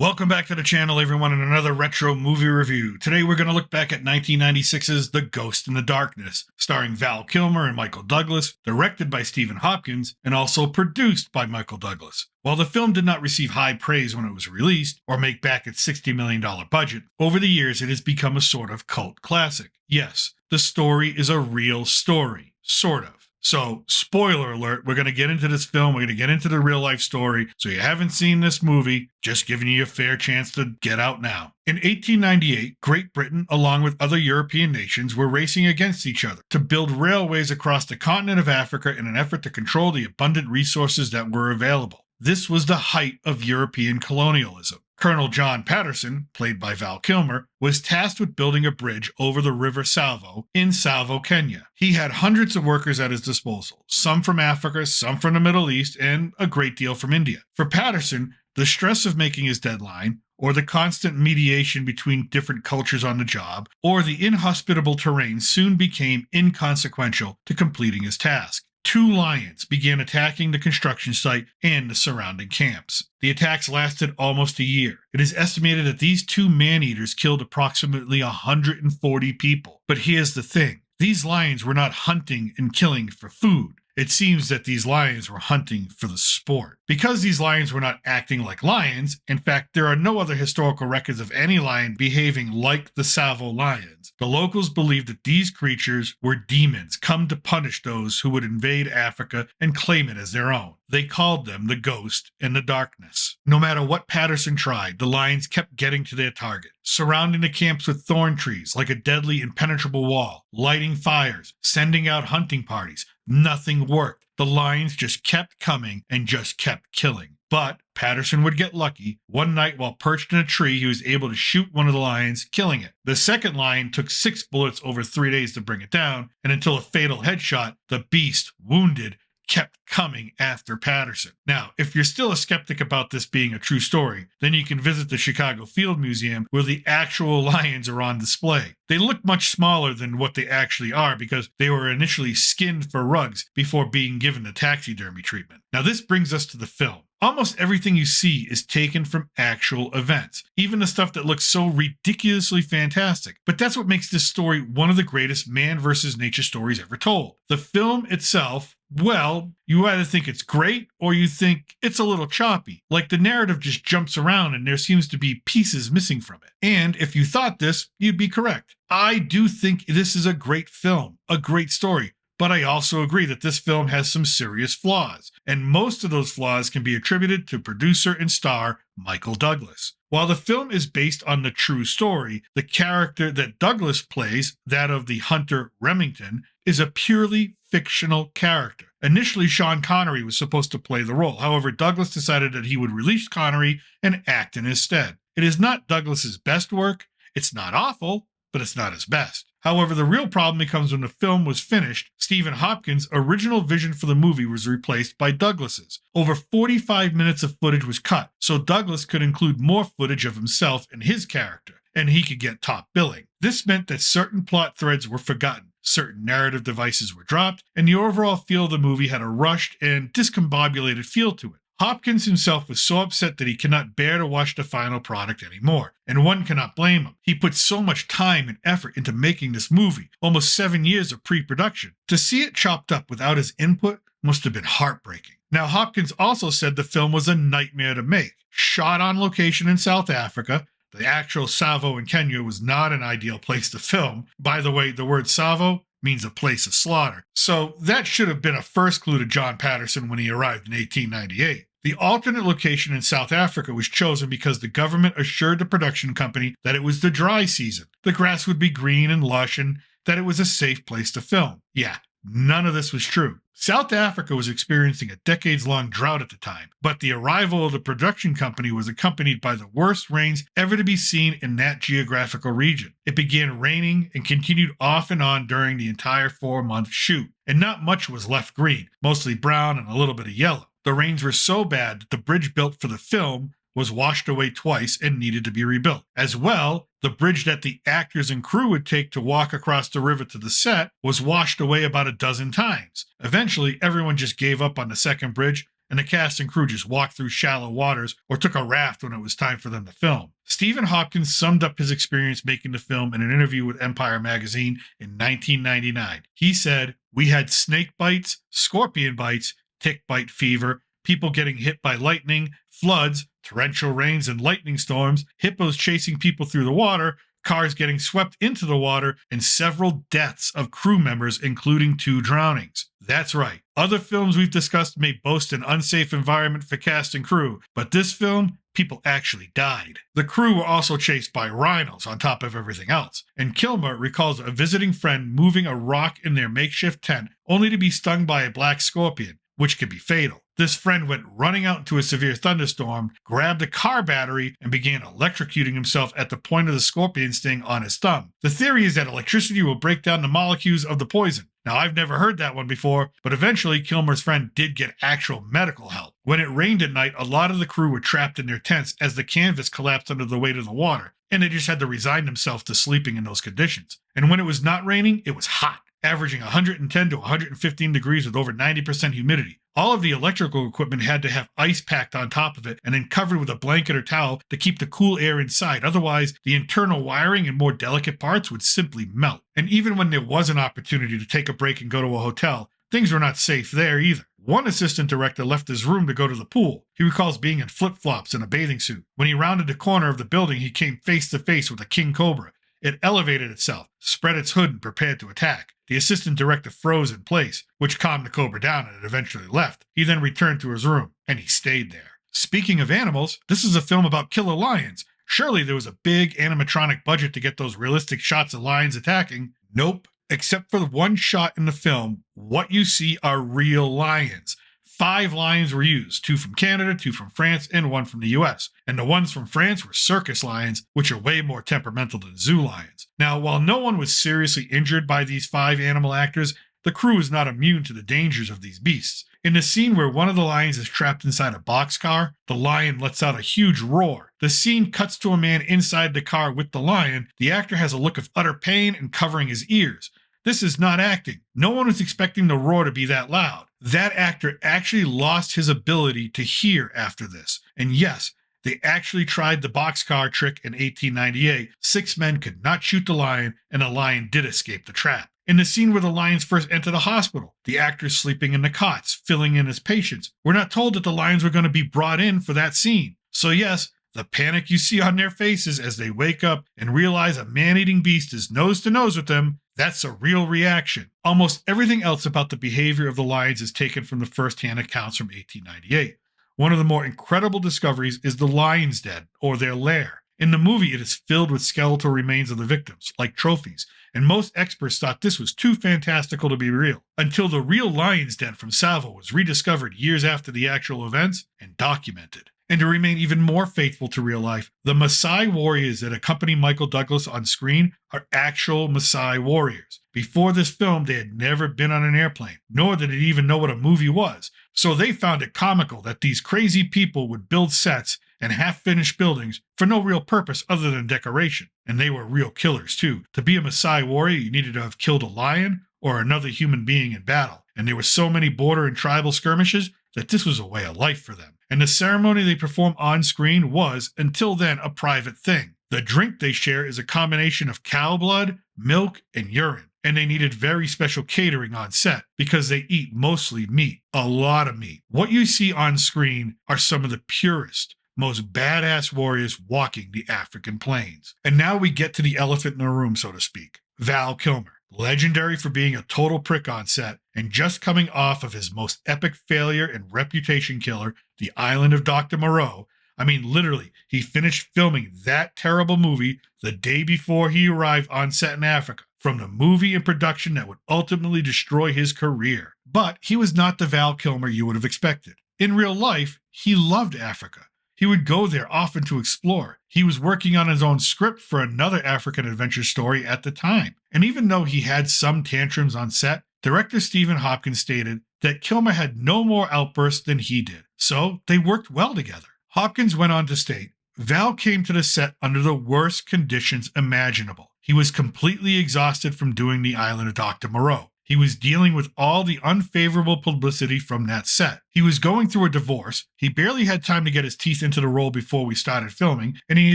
Welcome back to the channel, everyone, in another retro movie review. Today we're going to look back at 1996's The Ghost in the Darkness, starring Val Kilmer and Michael Douglas, directed by Stephen Hopkins, and also produced by Michael Douglas. While the film did not receive high praise when it was released, or make back its $60 million budget, over the years it has become a sort of cult classic. Yes, the story is a real story, sort of. So, spoiler alert, we're going to get into this film, we're going to get into the real life story. So you haven't seen this movie, just giving you a fair chance to get out now. In 1898, Great Britain, along with other European nations, were racing against each other to build railways across the continent of Africa in an effort to control the abundant resources that were available. This was the height of European colonialism. Colonel John Patterson, played by Val Kilmer, was tasked with building a bridge over the River Tsavo in Tsavo, Kenya. He had hundreds of workers at his disposal, some from Africa, some from the Middle East, and a great deal from India. For Patterson, the stress of making his deadline, or the constant mediation between different cultures on the job, or the inhospitable terrain soon became inconsequential to completing his task. Two lions began attacking the construction site and the surrounding camps. The attacks lasted almost a year. It is estimated that these two man-eaters killed approximately 140 people. But here's the thing. These lions were not hunting and killing for food. It seems that these lions were hunting for the sport. Because these lions were not acting like lions, in fact, there are no other historical records of any lion behaving like the Tsavo lions. The locals believed that these creatures were demons come to punish those who would invade Africa and claim it as their own. They called them the Ghost in the Darkness. No matter what Patterson tried, the lions kept getting to their target, surrounding the camps with thorn trees like a deadly impenetrable wall, lighting fires, sending out hunting parties. Nothing worked. The lions just kept coming and just kept killing. But Patterson would get lucky. One night while perched in a tree, he was able to shoot one of the lions, killing it. The second lion took 6 bullets over 3 days to bring it down, and until a fatal headshot, the beast, wounded, kept coming after Patterson. Now, if you're still a skeptic about this being a true story, then you can visit the Chicago Field Museum where the actual lions are on display. They look much smaller than what they actually are because they were initially skinned for rugs before being given the taxidermy treatment. Now, this brings us to the film. Almost everything you see is taken from actual events, even the stuff that looks so ridiculously fantastic. But that's what makes this story one of the greatest man versus nature stories ever told. The film itself, well, you either think it's great or you think it's a little choppy. Like the narrative just jumps around and there seems to be pieces missing from it. And if you thought this, you'd be correct. I do think this is a great film, a great story. But I also agree that this film has some serious flaws, and most of those flaws can be attributed to producer and star Michael Douglas. While the film is based on the true story, the character that Douglas plays, that of the hunter Remington, is a purely fictional character. Initially, Sean Connery was supposed to play the role. However, Douglas decided that he would release Connery and act in his stead. It is not Douglas's best work. It's not awful, but it's not his best. However, the real problem becomes when the film was finished, Stephen Hopkins' original vision for the movie was replaced by Douglas's. Over 45 minutes of footage was cut, so Douglas could include more footage of himself and his character, and he could get top billing. This meant that certain plot threads were forgotten, certain narrative devices were dropped, and the overall feel of the movie had a rushed and discombobulated feel to it. Hopkins himself was so upset that he cannot bear to watch the final product anymore, and one cannot blame him. He put so much time and effort into making this movie, almost 7 years of pre-production. To see it chopped up without his input must have been heartbreaking. Now, Hopkins also said the film was a nightmare to make. Shot on location in South Africa, the actual Tsavo in Kenya was not an ideal place to film. By the way, the word Tsavo means a place of slaughter. So that should have been a first clue to John Patterson when he arrived in 1898. The alternate location in South Africa was chosen because the government assured the production company that it was the dry season, the grass would be green and lush, and that it was a safe place to film. Yeah, none of this was true. South Africa was experiencing a decades-long drought at the time, but the arrival of the production company was accompanied by the worst rains ever to be seen in that geographical region. It began raining and continued off and on during the entire 4-month shoot, and not much was left green, mostly brown and a little bit of yellow. The rains were so bad that the bridge built for the film was washed away twice and needed to be rebuilt. As well, the bridge that the actors and crew would take to walk across the river to the set was washed away about a dozen times. Eventually, everyone just gave up on the second bridge and the cast and crew just walked through shallow waters or took a raft when it was time for them to film. Stephen Hopkins summed up his experience making the film in an interview with Empire magazine in 1999. He said, "We had snake bites, scorpion bites, tick bite fever, people getting hit by lightning, floods, torrential rains and lightning storms, hippos chasing people through the water, cars getting swept into the water, and several deaths of crew members, including 2 drownings." That's right. Other films we've discussed may boast an unsafe environment for cast and crew, but this film, people actually died. The crew were also chased by rhinos on top of everything else, and Kilmer recalls a visiting friend moving a rock in their makeshift tent only to be stung by a black scorpion, which could be fatal. This friend went running out into a severe thunderstorm, grabbed a car battery, and began electrocuting himself at the point of the scorpion sting on his thumb. The theory is that electricity will break down the molecules of the poison. Now, I've never heard that one before, but eventually Kilmer's friend did get actual medical help. When it rained at night, a lot of the crew were trapped in their tents as the canvas collapsed under the weight of the water, and they just had to resign themselves to sleeping in those conditions. And when it was not raining, it was hot, averaging 110 to 115 degrees with over 90% humidity. All of the electrical equipment had to have ice packed on top of it and then covered with a blanket or towel to keep the cool air inside. Otherwise, the internal wiring and more delicate parts would simply melt. And even when there was an opportunity to take a break and go to a hotel, things were not safe there either. One assistant director left his room to go to the pool. He recalls being in flip-flops and a bathing suit. When he rounded the corner of the building, he came face to face with a king cobra. It elevated itself, spread its hood, and prepared to attack. The assistant director froze in place, which calmed the cobra down and it eventually left. He then returned to his room, and he stayed there. Speaking of animals, this is a film about killer lions. Surely there was a big animatronic budget to get those realistic shots of lions attacking. Nope. Except for one shot in the film, what you see are real lions. 5 lions were used, 2 from Canada, 2 from France, and 1 from the US. And the ones from France were circus lions, which are way more temperamental than zoo lions. Now, while no one was seriously injured by these 5 animal actors, the crew is not immune to the dangers of these beasts. In the scene where one of the lions is trapped inside a boxcar, the lion lets out a huge roar. The scene cuts to a man inside the car with the lion. The actor has a look of utter pain and covering his ears. This is not acting. No one was expecting the roar to be that loud. That actor actually lost his ability to hear after this. And yes, they actually tried the boxcar trick in 1898. 6 men could not shoot the lion, and the lion did escape the trap. In the scene where the lions first enter the hospital, the actor's sleeping in the cots, filling in as patients. We're not told that the lions were going to be brought in for that scene. So yes, the panic you see on their faces as they wake up and realize a man-eating beast is nose to nose with them, that's a real reaction. Almost everything else about the behavior of the lions is taken from the first-hand accounts from 1898. One of the more incredible discoveries is the lion's den, or their lair. In the movie, it is filled with skeletal remains of the victims, like trophies, and most experts thought this was too fantastical to be real, until the real lion's den from Tsavo was rediscovered years after the actual events and documented. And to remain even more faithful to real life, the Maasai warriors that accompany Michael Douglas on screen are actual Maasai warriors. Before this film, they had never been on an airplane, nor did they even know what a movie was. So they found it comical that these crazy people would build sets and half-finished buildings for no real purpose other than decoration. And they were real killers too. To be a Maasai warrior, you needed to have killed a lion or another human being in battle. And there were so many border and tribal skirmishes that this was a way of life for them. And the ceremony they perform on screen was, until then, a private thing. The drink they share is a combination of cow blood, milk, and urine. And they needed very special catering on set because they eat mostly meat, a lot of meat. What you see on screen are some of the purest, most badass warriors walking the African plains. And now we get to the elephant in the room, so to speak. Val Kilmer. Legendary for being a total prick on set and just coming off of his most epic failure and reputation killer, The Island of Dr. Moreau. I mean, literally, he finished filming that terrible movie the day before he arrived on set in Africa, from the movie and production that would ultimately destroy his career. But he was not the Val Kilmer you would have expected. In real life, he loved Africa. He would go there often to explore. He was working on his own script for another African adventure story at the time. And even though he had some tantrums on set, director Stephen Hopkins stated that Kilmer had no more outbursts than he did. So they worked well together. Hopkins went on to state, Val came to the set under the worst conditions imaginable. He was completely exhausted from doing The Island of Dr. Moreau. He was dealing with all the unfavorable publicity from that set. He was going through a divorce, he barely had time to get his teeth into the role before we started filming, and he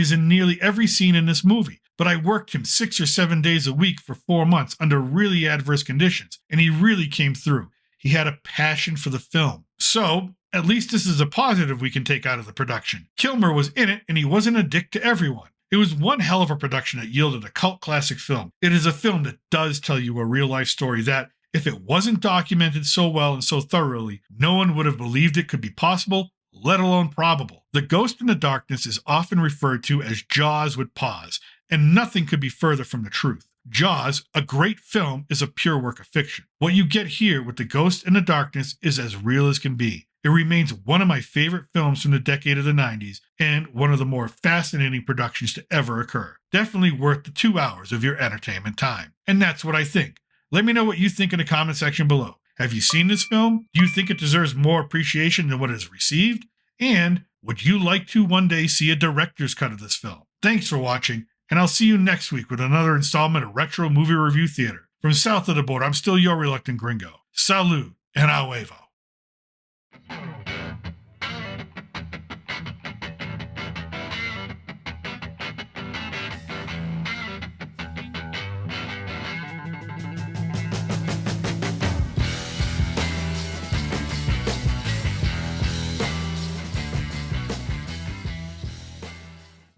is in nearly every scene in this movie. But I worked him 6 or 7 days a week for 4 months under really adverse conditions, and he really came through. He had a passion for the film. So, at least this is a positive we can take out of the production. Kilmer was in it, and he wasn't a dick to everyone. It was one hell of a production that yielded a cult classic film. It is a film that does tell you a real-life story that, if it wasn't documented so well and so thoroughly, no one would have believed it could be possible, let alone probable. The Ghost in the Darkness is often referred to as Jaws with paws, and nothing could be further from the truth. Jaws, a great film, is a pure work of fiction. What you get here with The Ghost in the Darkness is as real as can be. It remains one of my favorite films from the decade of the 90s, and one of the more fascinating productions to ever occur. Definitely worth the 2 hours of your entertainment time. And that's what I think. Let me know what you think in the comment section below. Have you seen this film? Do you think it deserves more appreciation than what it has received? And would you like to one day see a director's cut of this film? Thanks for watching, and I'll see you next week with another installment of Retro Movie Review Theater. From south of the border, I'm still your reluctant gringo. Salud and a huevo.